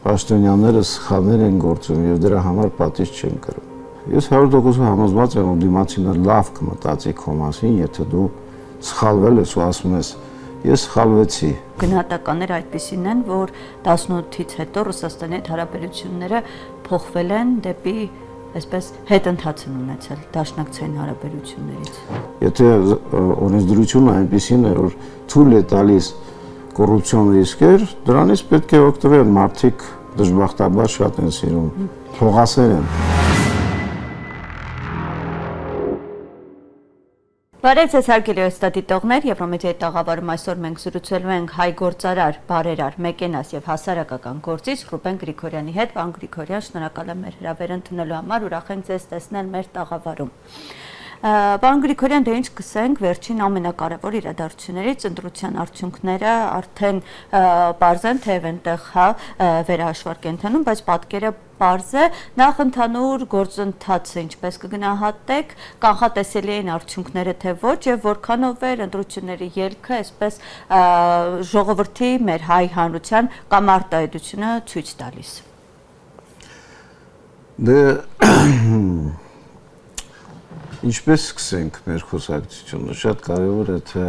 պաշտոնյաները սխալներ են գործում եւ դրա համար պատիժ չեն կրում։ Ես 100% համոզված եմ, որ դիմացինը լավ կմտածի քո մասին, եթե դու սխալվել ես ու ասում ես ես սխալվեցի։ Գնահատականները այդպիսին են, որ 18-ից հետո Ռուսաստանի հետ հարաբերությունները փոխվել են դեպի այսպես հետընթաց են ունեցել դաշնակցային հարաբերություններից։ Եթե օրենսդրությունը այնպիսին է, որ թույլ է տալիս կոռուպցիոն ռիսկեր, դրանից պետք է օգտվել, մարդիկ դժբախտաբար շատ են սիրում, փողասեր են։ Բարև ձեզ հարգելի հեռուստադիտողներ, Եվրոմեդիայի տաղավարում այսօր մենք զրուցելու ենք հայ գործարար, բարերար, մեկենաս եւ հասարակական գործիչ Ռուբեն Գրիգորյանի հետ։ Պարոն Գրիգորյան, շնորհակալ եմ մեր հրավերը ընդունելու համար, ուրախ ենք ձեզ տեսնել մեր տաղավարում։ Պարոն Գրիգորյան, դե ինչ կսենք, վերջին ամենակարևոր իրադարձություններից ընտրության արդյունքները արդեն պարզ են, թե այնտեղ վերահաշվարկ են ընթանում, բայց պատկերը պարզ է, նախ ընդհանուր գործընթացը ինչպես կգնահատեք, կանխատեսելի են արդյունքները թե ոչ եւ որքանով էր ընտրությունների ելքը, այսպես ժողովրդի մեր հայ հանրության կամ արտահայտությունը ցույց տալիս։ Դե ինչպես սկսենք մեր խոսակցությունը, շատ կարևոր է, թե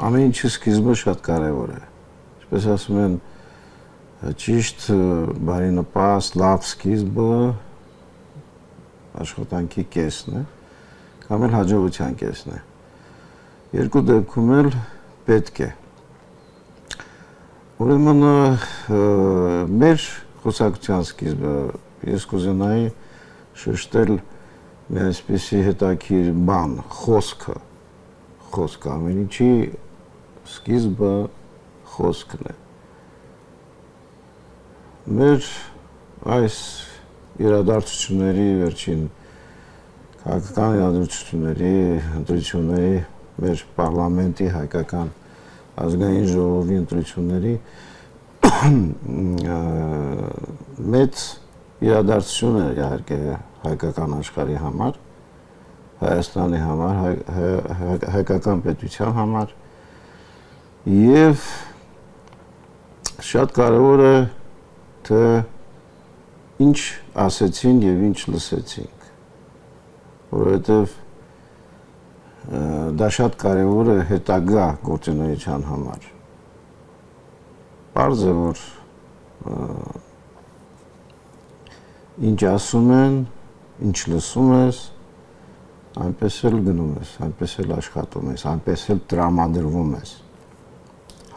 ամեն ինչի սկիզբը շատ կարևոր է։ Ինչպես ասում են, ճիշտ, բարենպաստ, լավ սկիզբը աշխատանքի կեսն է, կամ էլ հաջողության կեսն է։ Երկու դեպքում էլ պետք է։ Ուրեմն մեր խոսակցության սկիզբը ես կուզենայի շեշտել մի այսպիսի հետաքրքիր բան, խոսքը ամեն ինչի սկիզբը խոսքն է։ Մեր այս իրադարձությունների վերջին քաղաքական իրադարձությունների, ընտրությունների, մեր պարլամենտի հայկական ազգային ժողովի ընտրությունների մեծ իրադարձություն է իհարկե հայկական աշխարհի համար, Հայաստանի համար, հայկական պետության համար եւ շատ կարևոր է թե ինչ ասեցին եւ ինչ լսեցինք, որովհետեւ դա շատ կարևոր է հետագա գործունեության համար։ Պարզ է, որ ինչ ասում են, ինչ լսում ես, այնպես էլ գնում ես, այնպես էլ աշխատում ես, այնպես էլ տրամադրվում ես։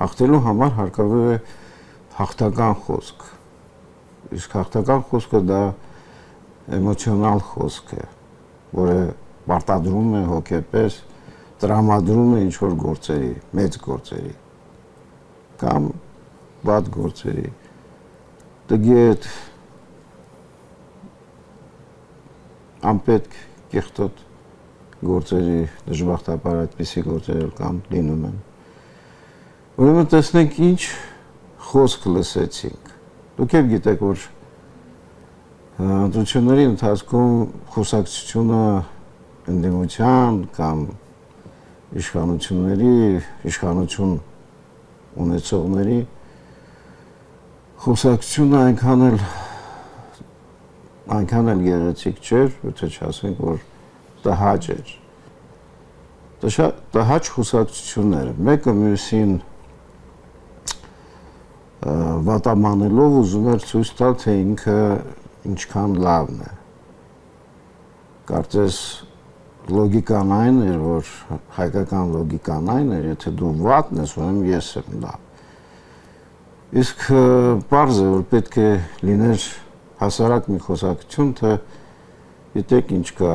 Հաղթելու համար հարկավոր է հաղթական խոսք։ Իսկ հաղթական խոսքը դա էմոցիոնալ խոսք է, որը պարտադրում է հոգեպես, տրամադրում է ինչ-որ գործերի, մեծ գործերի կամ վատ գործերի։ Տգետ, անպետք, կեղտոտ գործերի, դժբախտաբար այդպիսի գործեր կամ լինում են։ Ուրեմն տեսնենք ինչ խոսք լսեցինք։ Դուք եք գիտեք, որ ընտրությունների ընթացքում խոսակցությունը ընդդիմության կամ իշխանություն ունեցողների խոսակցությունը այնքան էլ գեղեցիկ չէր, եթե չասենք, որ տհաճ էր։ Տհաճ խոսակցությունները, մեկը մյուսին վատամանելով ուզում էր ցույց տալ, թե ինքը ինչքան լավն է։ Կարծես լոգիկան այն էր, որ հայկական լոգիկան այն էր, եթե դու վատն ես, ուրեմն ես եմ լավ։ Իսկ պարզ է, որ պետք է լիներ հասարակ մի խոսակցություն, թե գիտեք ինչ կա,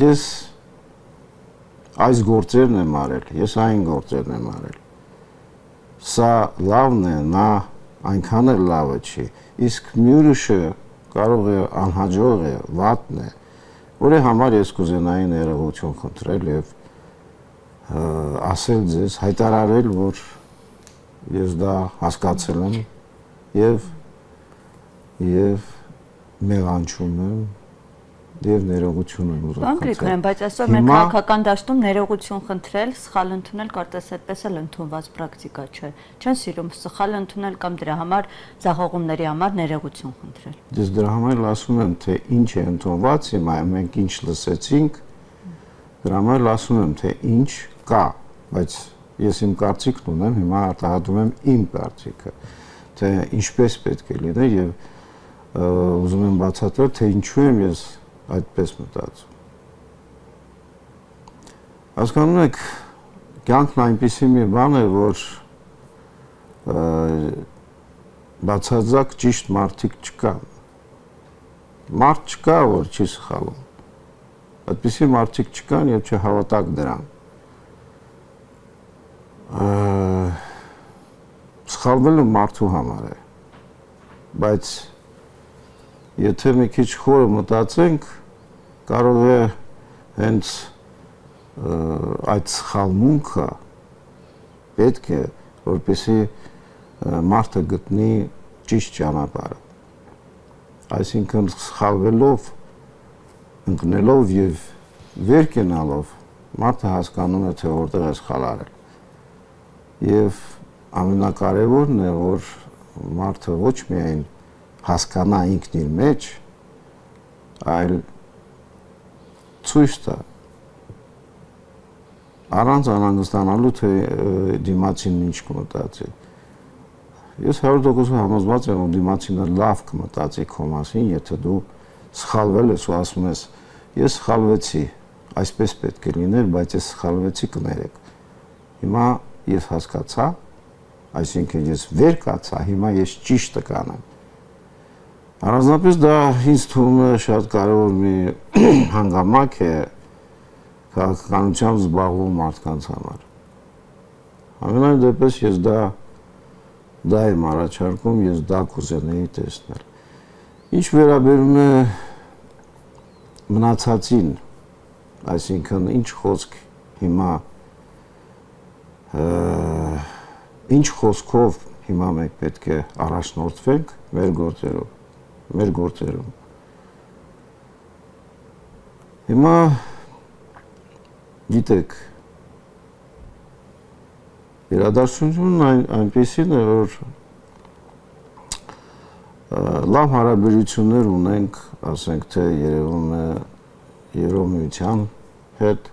ես այս գործերն եմ արել, ես այն գործերն եմ արել, սա լավն է, նա այնքան էլ լավը չի, իսկ մյուրը կարող է անհաջող է, վատն է, որի համար ես կուզենայի ներողություն խնդրել եւ ասել ձեզ, հայտարարել, որ ես դա հասկացել եմ եւ մեղանչում եմ եւ ներողություն եմ ուզում Պարոն Գրիգորյան, բայց այսօր մեր քաղաքական դաշտում ներողություն խնդրել, սխալ ընդունել կարծես այդպես էլ ընդունված պրակտիկա չէ։ Չեն սիրում սխալ ընդունել կամ դրա համար զաղողումների համար ներողություն խնդրել։ Ես դրա համար ասում եմ, թե ինչ է ընդունված, հիմա մենք ինչ լսեցինք, դրա համար ասում եմ, թե ինչ կա, բայց ես իմ կարծիքն ունեմ, հիմա արտահայտում եմ իմ կարծիքը, թե ինչպես պետք է լինի եւ ուզում եմ բացատրել, թե ինչու եմ ես այդպես մտածում։ Հասկանում եք, կյանքն այնպիսի մի բան է, որ բացարձակ ճիշտ մարդիկ չկան։ Մարդ չկա, որ չի սխալում։ Այդպիսի մարդիկ չկան եւ չհավատակ դրան։ Սխալվելը մարդու համար է, բայց եթե մի քիչ խորը մտածենք, կարող է հենց այդ սխալմունքը պետք է, որպեսզի մարդը գտնի ճիշտ ճանապարհը։ Այսինքն սխալվելով, ընկնելով եւ վեր կենալով մարդը հասկանում է, թե որտեղ է սխալ արել։ Եվ ամենակարևորն է, որ մարդը ոչ միայն հասկանա ինքն իր մեջ, այլ ցույց տա առանց անհանգստանալու, թե դիմացին ինչ կմտածի։ Ես 100% համոզված եմ, որ դիմացինը լավ կմտածի քո մասին, եթե դու սխալվել ես ու ասում ես, ես սխալվեցի, այսպես պետք է լիներ, բայց ես սխալվեցի, կներեք։ Հիմա ես հասկացա, այսինքն ես վեր կացա, հիմա ես ճիշտը կանեմ։ Առանձնապես դա ինձ թվում է շատ կարևոր մի հանգամանք է քաղաքականությամբ զբաղվող մարդկանց համար։ Ամենայն դեպս ես դա եմ առաջարկում, ես դա կուզենայի տեսնել։ Ինչ վերաբերում է մնացածին, այսինքն ինչ խոսք հիմա ինչ խոսքով հիմա մենք պետք է առաջնորդվենք մեր գործերում։ Հիմա գիտեք, իրադարձությունն այնպեսին է, որ լավ հարաբերություններ ունենք, ասենք թե երևում է Եվրամիության հետ,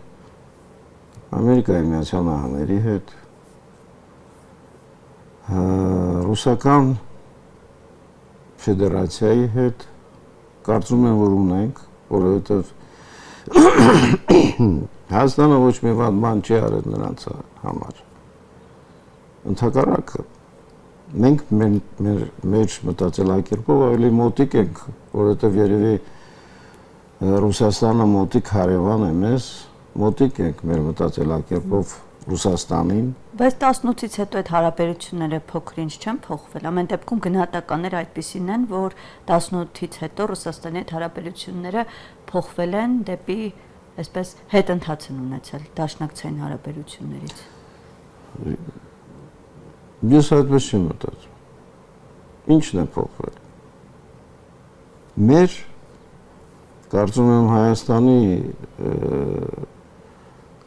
Ամերիկայի Միացյալ Նահանգների հետ, Ռուսական Ֆեդերացիայի հետ, կարծում եմ, որ ունենք, որովհետև Հայաստանը ոչ մի վատ բան չի արել նրանց համար։ Ընդհակառակը, մենք մեր մտածելակերպով ավելի մոտիկ ենք, որովհետև երևի Ռուսաստանը մոտիկ հարևան է մեզ, մոտիկ ենք մեր մտածելակերպով Ռուսաստանին։ Բայց 18-ից հետո այդ հարաբերությունները փոքր-ինչ չեն փոխվել։ Ամեն դեպքում գնահատականները այդպիսին են, որ 18-ից հետո Ռուսաստանի հետ հարաբերությունները փոխվել են դեպի այսպես հետընթաց են ունեցել դաշնակցային հարաբերություններից։ Ես այդպես չեմ մտածում։ Ինչն է փոխվել։ Մեր կարծում եմ Հայաստանի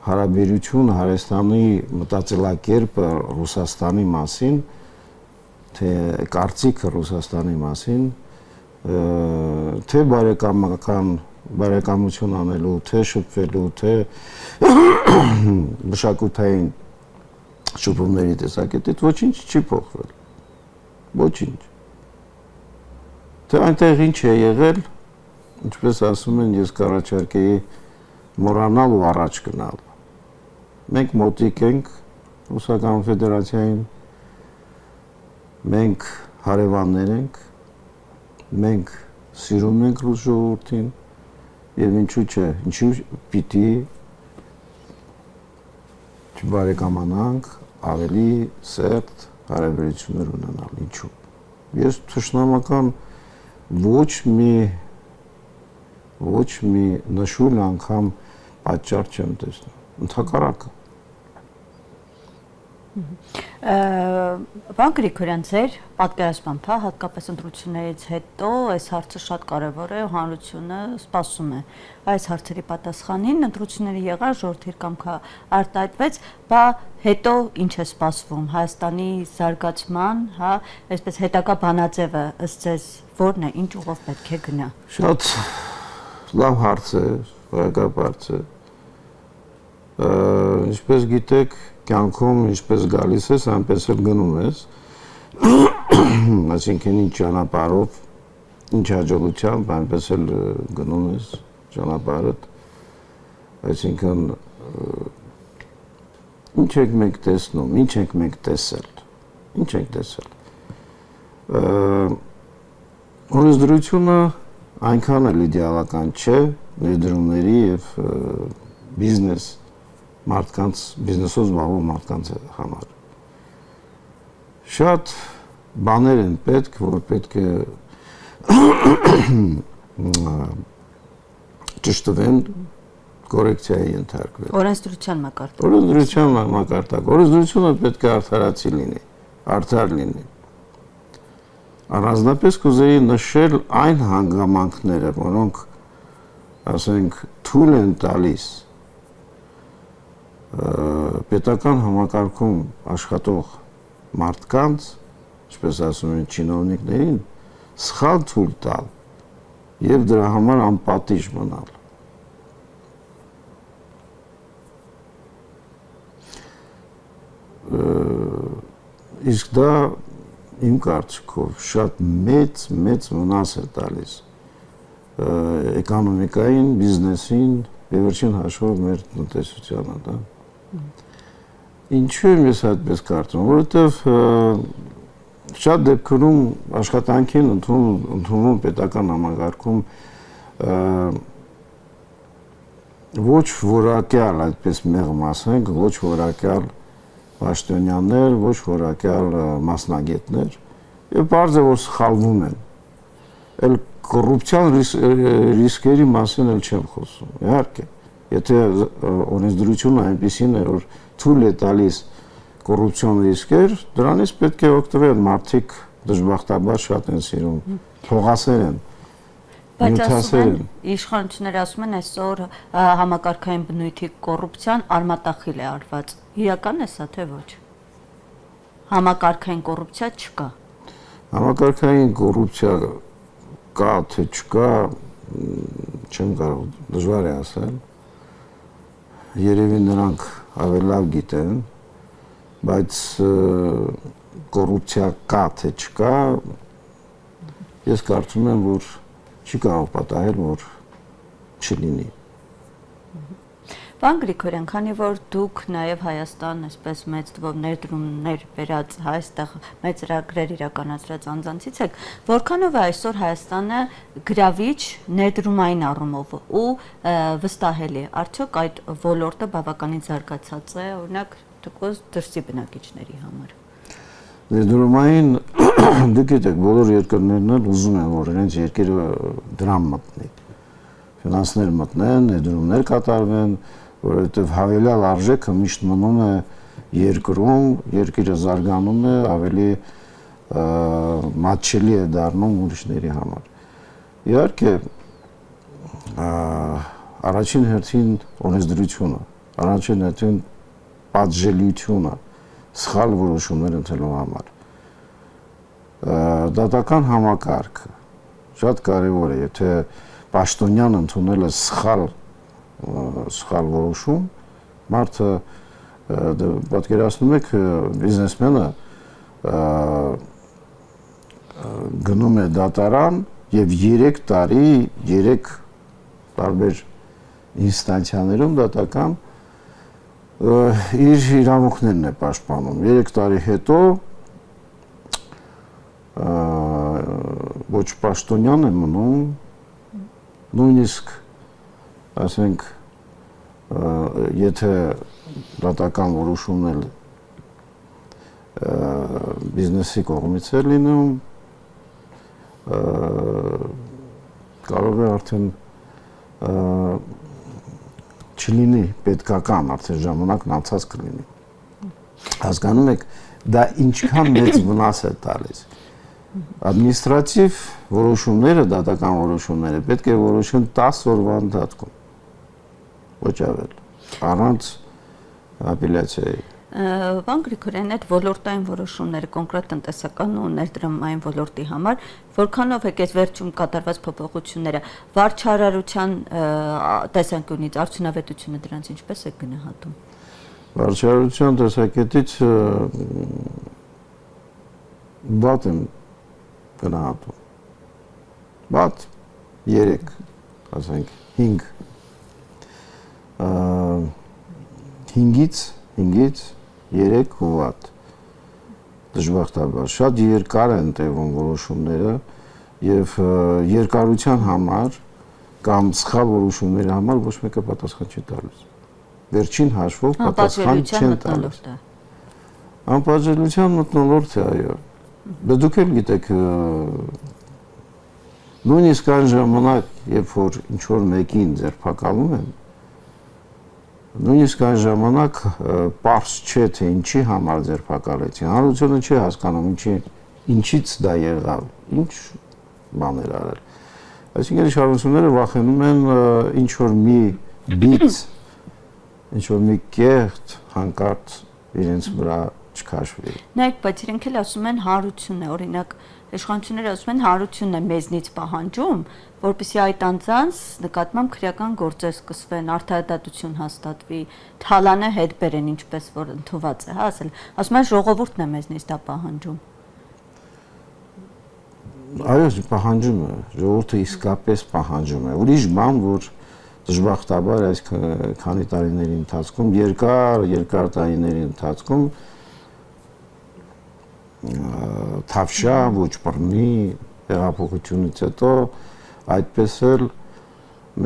հարաբերությունը, Հայաստանի մտածելակերպը Ռուսաստանի մասին, թե կարծիքը Ռուսաստանի մասին, թե բարեկամություն անելու, թե շփվելու, թե մշակութային շփումների տեսակետից ոչինչ չի փոխվել։ Ոչինչ։ Թե այնտեղ ինչ է եղել, ինչպես ասում են, ես կառաջարկեի մոռանալ ու առաջ գնալ։ Մենք մոտիկ ենք Ռուսական Ֆեդերացիային, մենք հարևաններ ենք, մենք սիրում ենք ռուս ժողովրդին եւ ինչու՞ չէ, ինչու պիտի չբարեկամանանք ավելի սերտ հարաբերություններ ունենալ, ինչու։ Ես թշնամական ոչ մի նշույլ անգամ պատճառ չեմ տեսնում, ընդհակառակը։ Պարոն Գրիգորյան, ձեր պատկերացմամբ, հա, հատկապես ընտրություններից հետո այս հարցը շատ կարևոր է, հանրությունը սպասում է այս հարցերի պատասխանին, ընտրությունների եղան, ժողովրդի կամքը արտահայտվեց, բա հետո ինչ է սպասվում Հայաստանի զարգացման, հա, այսպես հետագա բանաձևը ըստ ձեզ որն է, ինչ ուղով պետք է գնա։ Շատ լավ հարց է, որակապ հարց է։ Ինչպես գիտեք, կյանքում ինչպես գալիս ես, այնպես էլ գնում ես։ Այսինքն ինչ ճանապարհով, ինչ հաջողությամբ, այնպես էլ գնում ես ճանապարհդ։ Այսինքն ինչ եք մենք տեսնում, ինչ եք մենք տեսել։ Ինչ եք տեսել։ Օրենսդրությունը այնքան էլ իդեալական չէ ներդրումների եւ բիզնես մարդկանց բիզնեսով զբաղվող մարդկանց համար։ Շատ բաներ են պետք, որ պետք է ճշտվեն, կորեկցիայի ենթարկվեն։ Օրենսդրության մակարդակ։ Օրենսդրության մակարդակ։ Օրենսդրությունը պետք է արդարացի լինի, արդար լինի։ Առանձնապես կուզեի նշել այն հանգամանքները, որոնք, ասենք, թույլ են տալիս պետական համակարգում աշխատող մարդկանց, ինչպես ասում են չինովնիկներին, սխալ թույլ տալ եւ դրա համար անպատիժ մնալ։ Իսկ դա իմ կարծիքով շատ մեծ վնաս է տալիս էկոնոմիկային, բիզնեսին, վերջին հաշվով մեր տնտեսությանը, դա։ Ինչու եմ ես այդպես կարծում, որովհետև շատ դեպքերում աշխատանքին ընդունվում պետական համակարգում ոչ որակյալ, այդպես մեղմ ասենք, ոչ որակյալ պաշտոնյաներ, ոչ որակյալ մասնագետներ եւ բարձր է որ սխալվում են։ Էլ կոռուպցիան ռիսկերի մասին էլ չեմ խոսում։ Իհարկե, եթե օրենսդրությունը այնպեսին է, որ թույլ է տալիս կոռուպցիոն ռիսկեր, դրանից պետք է օգտվել, մարդիկ դժբախտաբար շատ են սիրում, փողասեր են։ Բայց ասում են, իշխանությունները ասում են այսօր համակարգային բնույթի կոռուպցիան արմատախիլ է արված։ Իրական է սա թե ոչ։ Համակարգային կոռուպցիա չկա։ Համակարգային կոռուպցիա կա թե չկա, չեմ կարող, դժվար է ասել։ Երևի նրանք ավելի լավ գիտեն, բայց կոռուպցիա կա թե չկա, ես կարծում եմ, որ չի կարող պատահել, որ չլինի։ Պարոն Գրիգորյան, քանի որ դուք նաև Հայաստան, այսպես մեծ թվով ներդրումներ բերած, այստեղ մեծ ծրագրեր իրականացրած անձանցից եք, որքանով է այսօր Հայաստանը գրավիչ ներդրումային առումով ու վստահելի, արդյոք այդ ոլորտը բավականին զարգացած է, օրինակ թեկուզ դրսի բնակիչների համար։ Ներդրումային դուք եք բոլոր երկրներն էլ ուզում են, որ իրենց երկիրը դրամ մտնի, ֆինանսներ մտնեն, ներդրումներ կատարվեն, որովհետև հավելյալ արժեքը միշտ մնում է երկրում, երկիրը զարգանում է, ավելի մատչելի է դառնում ուրիշների համար։ Իհարկե, առաջին հերթին օրենսդրությունը, առաջին հերթին պատժելիությունը, սխալ որոշումներ ընդունելու համար։ Դատական համակարգը շատ կարևոր է, եթե պաշտոնյան ընդունել է սխալ որոշում, մարդը պատկերացնում եք բիզնեսմենը գնում է դատարան եւ 3 տարի 3 տարբեր ինստանցիաներում դատական իր իրավունքներն է պաշտպանում։ 3 տարի հետո ոչ պաշտոնյան է մնում, նույնիսկ ասենք եթե դատական որոշումն էլ բիզնեսի կողմից է լինում, կարող է արդեն չլինի պետքական, արդեն ժամանակն անցած կլինի։ Հասկանում եք, դա ինչքան մեծ վնաս է տալիս։ Ադմինիստրատիվ որոշումները, դատական որոշումները պետք է որոշեն 10 օրվա ընթացքում։ Ոչ ավել, առանց ապելյացիայի։ Պարոն Գրիգորյան, այդ ոլորտային որոշումները կոնկրետ տնտեսական ու ներդրումային ոլորտի համար որքանով եք այս վերջում կատարված փոփոխությունները վարչարարության տեսանկյունից արդյունավետությունը դրանց ինչպես է գնահատում։ Վարչարարության տեսակետից բաց եմ գնահատում։ Բաց 3, ասենք 5-ից 3 հուվատ դժբախտաբար շատ երկար են տևում որոշումները եւ երկարության համար կամ սխալ որոշումների համար ոչ մեկը պատասխան չի տալիս։ Վերջին հաշվով պատասխան չեն տալիս։ Անպատժելիության մթնոլորտ է, այո։ Բայց դուք էլ գիտեք, նույնիսկ այն ժամանակ, երբ որ ինչ որ մեկին ձերբակալում են, նույնիսկ այն ժամանակ պարզ չէ, թե ինչի համար ձերբակալեցին։ Հանրությունը չի հասկանում, ինչից դա եղավ, ինչ բաներ արել։ Այսինքն իշխանությունները վախենում են ինչ որ մի բիծ, ինչ որ մի կեղտ հանկարծ իրենց վրա չքաշվի։ Նայեք, բայց իրենք էլ ասում են հարություն է, օրինակ իշխանությունները ասում են հարությունն է մեզնից պահանջում, որպեսզի այդ անձանց նկատմամբ քրեական գործեր սկսվեն, արդարադատություն հաստատվի, թալանը հետ բերեն, ինչպես որ ընդունված է, հա, ասում են ժողովուրդն է մեզնից դա պահանջում։ Այո, պահանջում է, ժողովուրդը իսկապես պահանջում է։ Ուրիշ բան, որ դժբախտաբար այս քանի տարիների ընթացքում, երկար տարիների ընթացքում թավշյա, ոչ բռնի հեղափոխությունից հետո այդպես էլ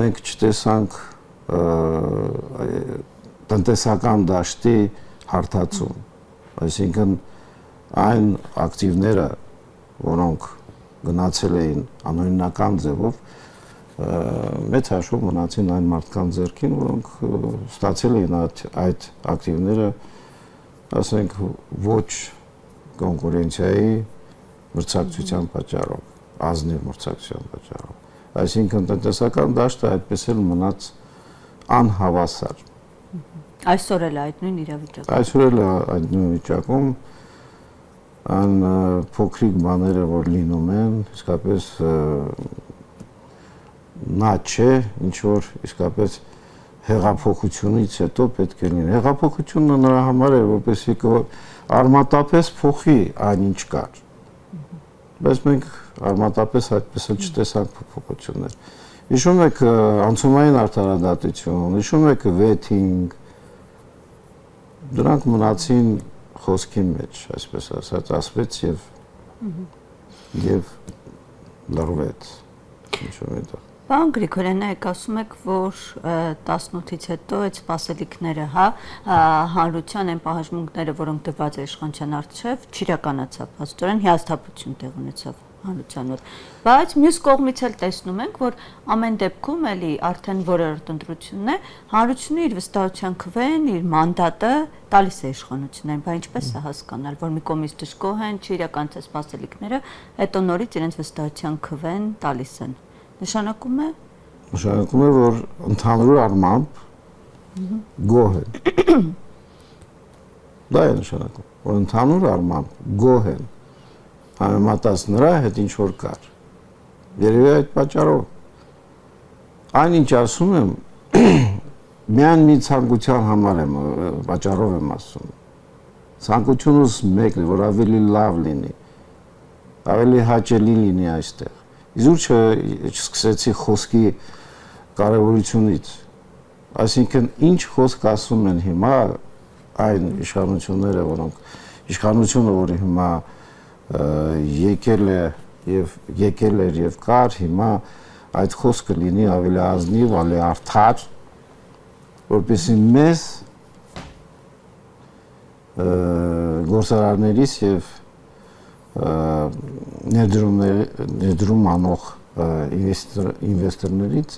մենք չտեսանք տնտեսական դաշտի հարթացում, այսինքն այն ակտիվները, որոնք գնացել էին անօրինական ձևով, մեծ հաշվով մնացին այն մարդկանց ձեռքին, որոնք ստացել էին այդ ակտիվները, ասենք, ոչ կոնկուրենցիայի մրցակցության պատճառով, ազնիվ մրցակցության պատճառով։ Այսինքն տնտեսական դաշտը այդպես էլ մնաց անհավասար։ Այսօր էլ այդ նույն իրավիճակում։ Այսօր էլ այդ նույն վիճակում այն փոքրիկ բաները, որ լինում են, իսկապես նա չէ, ինչ որ իսկապես հեղափոխությունից հետո պետք է լինի։ Հեղափոխությունը նրա համար է, որպեսզի արմատապես փոխի այն ինչ կար։ Բայց մենք արմատապես այդպես էլ չտեսանք փոփոխություններ։ Հիշում եք անցումային արդարադատություն, հիշում եք վեթինգ, դրանք մնացին խոսքի մեջ, այսպես ասած, ասվեց եւ լռվեց։ Ինչու՞ է դա։ Պարոն Գրիգորյան, եք ասում եք, որ 18-ից հետո այդ սպասելիքները, հա, հանրության այն պահանջմունքները, որոնք դրված է իշխանության առջև, չիրականացավ, հաստատորեն հիասթափություն տեղ ունեցավ հանրության մոտ։ Բայց մյուս կողմից էլ տեսնում ենք, որ ամեն դեպքում էլի արդեն որերորդ ընտրությունն է, հանրությունը իր վստահության քվեն, իր մանդատը տալիս է իշխանություններին, բայց ինչպես է հասկանալ, որ մի կողմից դժգոհ են, չիրականացած սպասելիքները, հետո նորից իրենց վստահության քվեն տալիս են։ Նշանակում է, որ ընդհանուր առմամբ գոհ են։ Դա է նշանակում, որ ընդհանուր առմամբ գոհ են համեմատած նրա հետ ինչ որ կար։ Երևի այդ պատճառով։ Այն ինչ ասում եմ, միայն մի ցանկության համար եմ, պատճառով եմ ասում։ Ցանկությունս մեկն է, որ ավելի լավ լինի, ավելի հաճելի լինի այստեղ։ Իզուր չսկսեցի խոսքի կարևորությունից, այսինքն ինչ խոսք ասում են հիմա այն իշխանությունները, որոնք իշխանությունը, որը հիմա եկել էր եւ կար, հիմա այդ խոսքը լինի ավելի ազնիվ, ավելի արդար, որպեսզի մեզ գործարարներից եւ ներդրում անող ինվեստորներից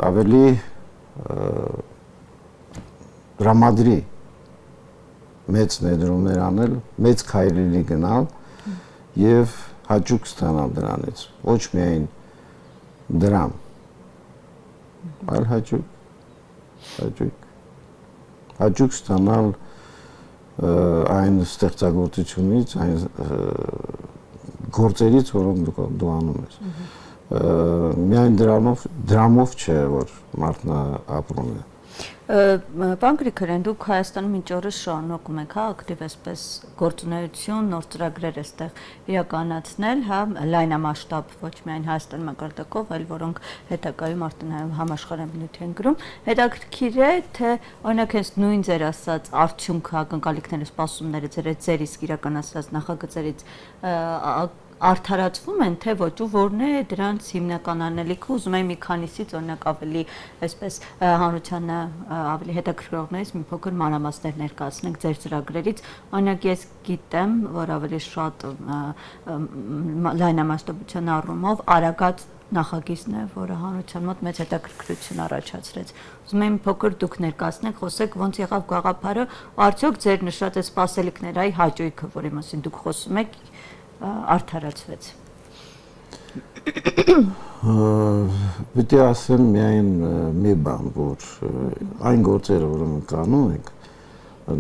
ավելի դրամադրի մեծ ներդրումներ անել, մեծ քայլերի գնալ եւ հաճույք ստանալ դրանից։ Ոչ միայն դրամ, այլ հաճույք ստանալ այն ստեղծագործությունից, այն գործերից, որոնք դու անում ես։ Միայն դրամով չէ, որ մարդն ապրում է։ Պարոն Գրիգորյան, դուք Հայաստանում մինչ օրս շարունակում եք ակտիվ այսպես գործունեություն, նոր ծրագրեր այստեղ իրականացնել, լայնամասշտաբ ոչ միայն Հայաստանի մակարդակով, այլ որոնք հետագայում արդեն համաշխարհային բնույթ են կրում։ Հետաքրքիր է, թե օրինակ հենց նույն ձեր ասած արդյունքը, ակնկալիքները, սպասումները ձեր իսկ իրականացրած նախագծերից արդարացվում են, թե ոչ, ու որն է դրանց հիմնական անելիքը, ուզում եմ մի քանիսից օրինակ ավելի այսպես հանրությանը ավելի հետաքրքրողներից մի փոքր մանրամասներ ներկայացնենք ձեր ծրագրերից։ Օրինակ ես գիտեմ, որ ավելի շատ լայնամասշտաբության առումով Արագած նախագիծն է, որը հանրության մոտ մեծ հետաքրքրություն առաջացրեց։ Ուզում եմ փոքր դուք ներկայացնեք, խոսեք ոնց եղավ գաղափարը, արդյոք ձեր նշած այս սպասելիքների հաճույքը, որի մասին դուք խոսում եք, արդարացվեց։ Պիտի ասեմ միայն մի բան, որ այն գործերը, որ մենք անում ենք,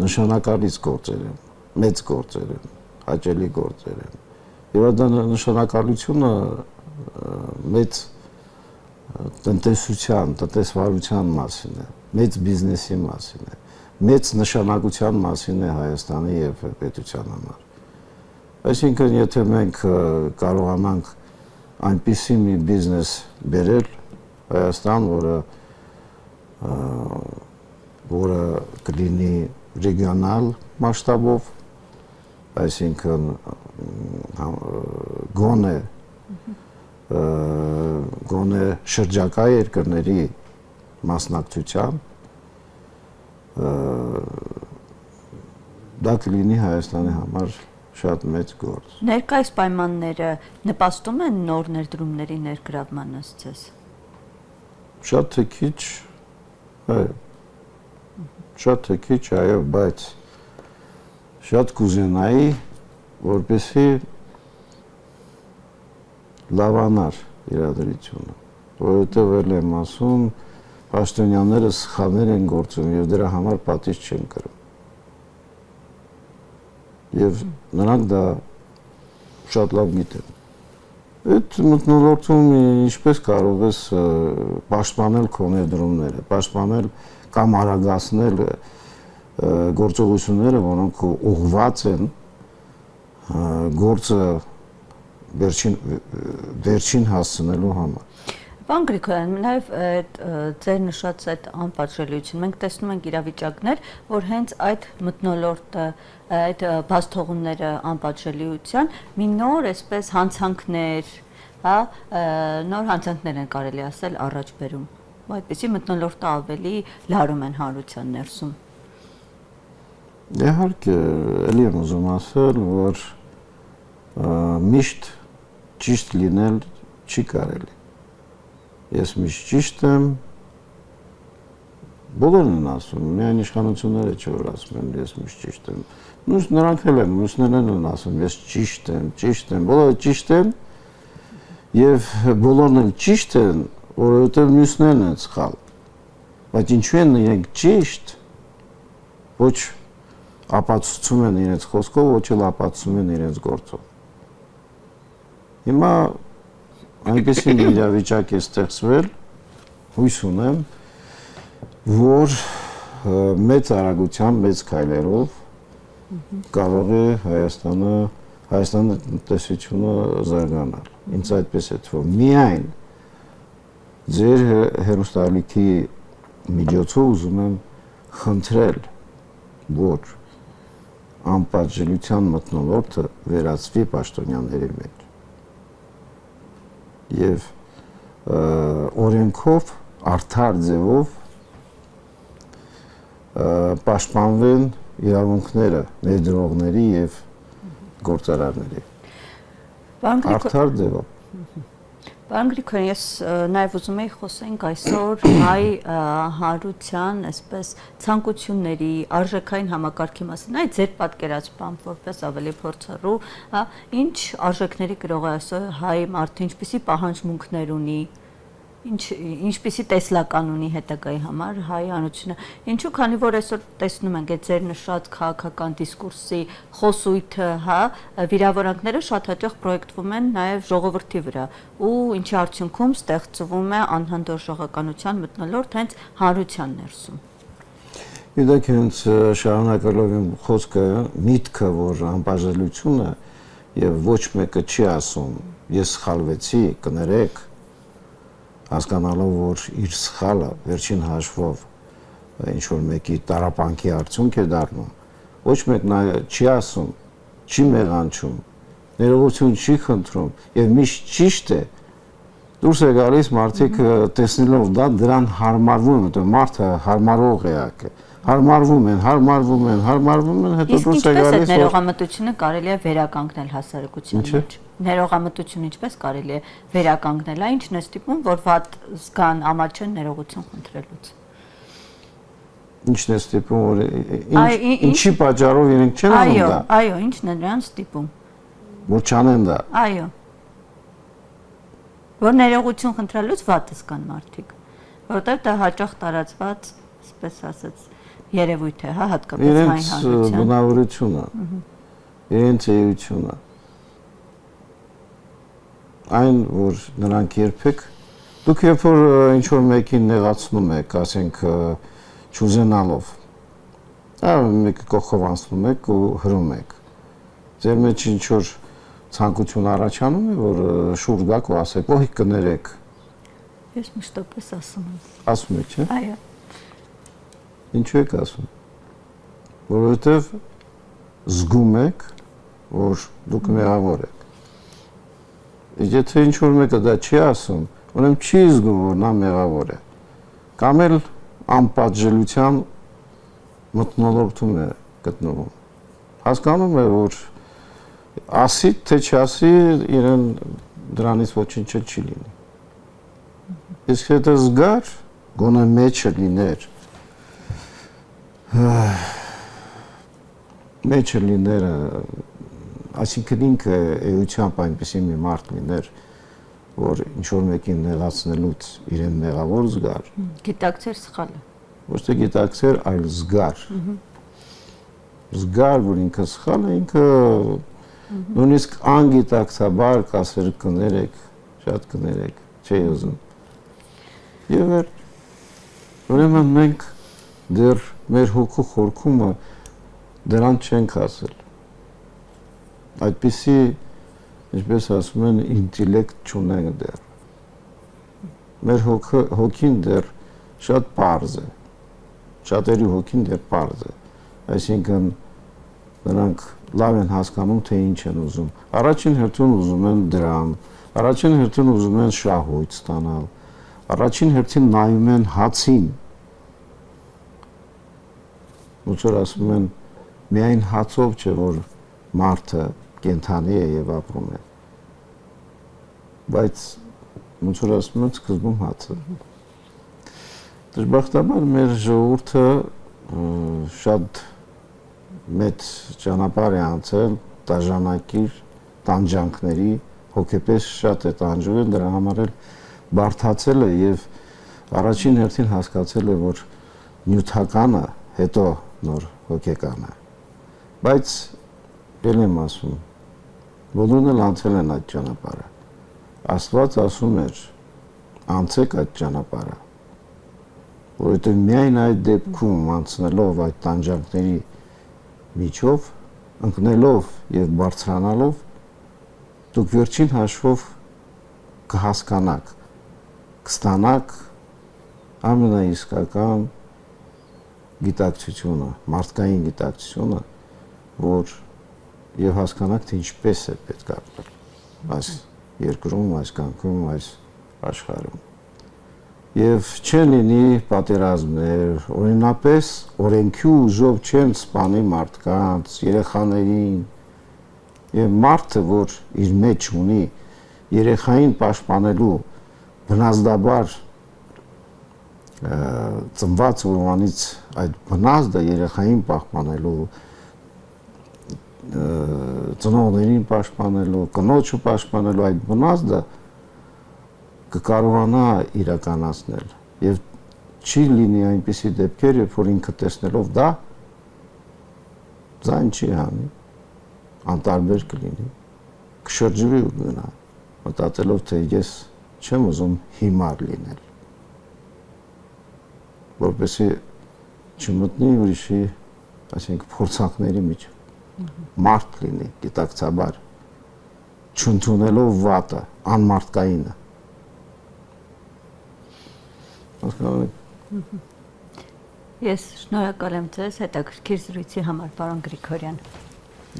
նշանակալից գործեր են, մեծ գործեր են, հաճելի գործեր են։ Եվ դա նշանակալությունը մեծ տնտեսության, տնտեսվարության մասին է, մեծ բիզնեսի մասին է, մեծ նշանակության մասին է Հայաստանի եւ պետության համար։ Այսինքն, եթե մենք կարողանանք այնպիսի մի բիզնես բերել Հայաստան, որը կլինի ռեգիոնալ մասշտաբով, այսինքն գոնե շրջակա երկրների մասնակցության, դա կլինի Հայաստանի համար շատ մեծ գործ։ Ներկայիս պայմանները նպաստում են նոր ներդրումների ներգրավման ասես։ Շատ թե քիչ, այո, բայց շատ կուզենայի, որպեսզի լավանար իրադրությունը, որովհետև էլ եմ ասում, պաշտոնյաները սխալներ են գործում եւ դրա համար պատիժ չեն կրում։ Եվ նրանք դա շատ լավ գիտեն։ Այդ մթնոլորտում ինչպես կարող ես պաշտպանել քո ներդրումները, պաշտպանել կամ արագացնել գործողությունները, որոնք ուղղված են գործը վերջին հասցնելու համար։ Պարոն Գրիգորյան, նաև ձեր նշած այդ անպատժելիություն, մենք տեսնում ենք իրավիճակներ, որ հենց այդ մթնոլորտը, այդ բացթողումները անպատժելիության մի նոր այսպես հանցանքներ, նոր հանցանքներ են կարելի ասել առաջ բերում։ Այդպիսի մթնոլորտը ավելի լարում են հանրության ներսում։ Իհարկե, ելի եմ ուզում ասել, որ միշտ ճիշտ լինել չի կարելի։ Ես միշտ ճիշտ եմ, բոլորն են ասում, միայն իշխանությունները չէ որ ասում են, ես միշտ ճիշտ եմ։ Նրանք էլ են, մյուսներն են ասում, ես ճիշտ եմ, բոլորը ճիշտ են եւ բոլորն էլ ճիշտ են, որովհետեւ մյուսներն են սխալ։ Բայց ինչու են իրենք ճիշտ, ոչ ապացուցում են իրենց խոսքով, ոչ էլ ապացուցում են իրենց գործով։ Հիմա այնպեսի մի իրավիճակ է ստեղծվել, հույս ունեմ, որ մեծ արագությամբ, մեծ քայլերով կարող է Հայաստանի տնտեսությունը զարգանալ։ Ինձ այդպես է թվում։ Միայն ձեր հեռուստաալիքի միջոցով ուզում եմ խնդրել, որ անպատժելիության մթնոլորտը վերածվի պաշտոնյաների մեջ։ Եվ օրենքով արդար ձևով պաշտպանվեն իրավունքները ներդրողների եւ գործարարների։ Արդար ձևով։ Պարոն Գրիգորյան, ես նաև ուզում եի խոսենք այսօր հայ հանրության, այսպես ցանկությունների, արժեքային համակարգի մասին, այդ ձեր պատկերացմամբ որպես ավելի փորձառու, ինչ արժեքների գրող է այսօր հայ մարդը, ինչպիսի պահանջմունքներ ունի, ինչպիսի տեսլական ունի հետագայի համար հայ հանրությունը, ինչու քանի որ այսօր տեսնում ենք այդ ձեր նշած քաղաքական դիսկուրսի խոսույթը, վիրավորանքները շատ հաճախ պրոյեկտվում են նաև ժողովրդի վրա ու ինչի արդյունքում ստեղծվում է անհանդուրժողականության մթնոլորտ հենց հանրության ներսում։ Իդեք հենց շարունակելով իմ խոսքը, միտքը, որ անբաժանելիությունը եւ ոչ մեկը չի ասում, ես սխալվեցի, կներեք, հասկանալով, որ իր սխալը վերջին հաշվով ինչ որ մեկի տարապանքի արդյունք է դառնում, ոչ մեկն չի ասում, չի մեղանչում, ներողություն չի խնդրում եւ միշտ ճիշտ է դուրս է գալիս մարդիկ տեսնելով դա դրան հարմարվում են, որտեղ մարդը հարմարող էակ է, հարմարվում են, հետո դուրս է գալիս որ ներողամտությունը կարելի է վերականգնել հասարակության մեջ։ Ներողամտությունը ինչպես կարելի է վերականգնել, ինչն է ստիպում, որ վատ զգան ամաչեն ներողություն խնդրելուց։ Ինչն է ստիպում, որ ինչի պատճառով իրենք չեն անում դա։ Այո, ինչն է նրան ստիպում։ Որ չանեն դա։ Այո։ Որ ներողություն խնդրելուց վատ զգան մարդիկ, որովհետև դա հաճախ տարածված, այսպես ասած, երևույթ է, հատկապես հայ հանրության։ Իրենց բնավորությունը, իրենց էությունը, այն, որ նրանք երբեք, դուք երբ որ ինչ-որ մեկին նեղացնում եք, ասենք չուզենալով, մեկը կողքով անցնում եք ու հրում եք, ձեր մեջ ինչ-որ ցանկություն առաջանում է, որ շուռ գաք ու ասեք, ոհի կներեք։ Ես մշտապես ասում եմ։ Ասում եք, չէ՞։ Այո։ Ինչու եք ասում։ Որովհետև զգում եք, որ դուք մեղավոր եք։ Եթե ինչ-որ մեկը դա չի ասում, ուրեմն չի զգում, որ նա մեղավոր է։ Կամ էլ անպատժելիության մթնոլորտում է գտնվում։ Հասկանում է, որ ասի, թե չասի, իրեն դրանից ոչինչ չի լինի։ Իսկ եթե զգար, գոնե մեջը լիներ, այսինքն ինքը էությամբ այնպեսի մի մարդ լիներ, որ ինչ-որ մեկին նեղացնելուց իրեն մեղավոր զգար։ Գիտակցեր սխալը։ Ոչ թե գիտակցեր, այլ զգար։ Զգար, որ ինքը սխալ է, ինքը նույնիսկ անգիտակցաբար կասեր կներեք, շատ կներեք, չէի ուզում։ Եվ ուրեմն մենք դեռ մեր հոգու խորքումը դրան չենք ասել։ Այդպիսի, ինչպես ասում են, ինտելեկտ չունենք դեռ։ Մեր հոգին դեռ շատ պարզ է, շատերի հոգին դեռ պարզ է, այսինքն նրանք լավ են հասկանում, թե ինչ են ուզում։ Առաջին հերթին ուզում են դրամ, առաջին հերթին ուզում են շահույթ ստանալ, առաջին հերթին նայում են հացին, ոնց որ ասում են, միայն հացով չէ, որ մարդը կենդանի է եւ ապրում է։ Բայց ոնց որ ասում են, սկզբում հացը։ Դժբախտաբար մեր ժողովուրդը շատ մեծ ճանապարհ է անցել դաժանակիր տանջանքների, հոգեպես շատ է տանջվել, դրա համար էլ բարդացել է եւ առաջին հերթին հասկացել է, որ նյութականը հետո նոր հոգեկանը։ Բայց ել եմ ասում, բոլորն էլ անցել են այդ ճանապարհը։ Աստված ասում էր, անցեք այդ ճանապարհը, որովհետև միայն այդ դեպքում անցնելով այդ տանջանքների միջով, ընկնելով եւ բարձրանալով, դուք վերջին հաշվով կհասկանաք, կստանաք ամենաիսկական գիտակցությունը, մարդկային գիտակցությունը, որ եւ հասկանաք, թե ինչպես է պետք ապրել այս երկրում, այս կյանքում, այս աշխարհում։ Եվ չեն լինի պատերազմներ, օրինապես օրենքի ուժով չեն սպանի մարդկանց, երեխաներին, եւ մարդը, որ իր մեջ ունի երեխային պաշտպանելու բնազդաբար ծնված օրվանից այդ բնազդը երեխային պաշտպանելու ծնողներին պաշտպանելու, կնոջը պաշտպանելու այդ բնազդը կկարողանա իրականացնել եւ չի լինի այնպիսի դեպքեր, երբ որ ինքը տեսնելով դա ձայն չի հանի, անտարբեր կլինի, կշրջվի ու գնա, մտածելով թե ես չեմ ուզում հիմար լինել, որպեսզի չմտնի ուրիշի, այսինքն փորձանքների միջև մարդ լինի, գիտակցաբար, չընդունելով վատը, անմարդկայինը։ Հասկանում եք։ Ես շնորհակալ եմ ձեզ հետաքրքիր զրույցի համար, պարոն Գրիգորյան։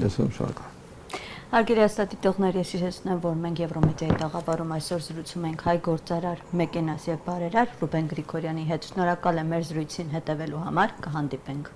Ես եմ շնորհակալ։ Հարգելի հաստատիտողներ, ես հիշեցնեմ, որ մենք Եվրոմեդիայի տաղավարում այսօր զրուցում ենք հայ գործարար, մեկենաս եւ բարերար Ռուբեն Գրիգորյանի հետ։ Շնորհակալ եմ մեր զրույցին հետևելու համար, կհանդիպենք։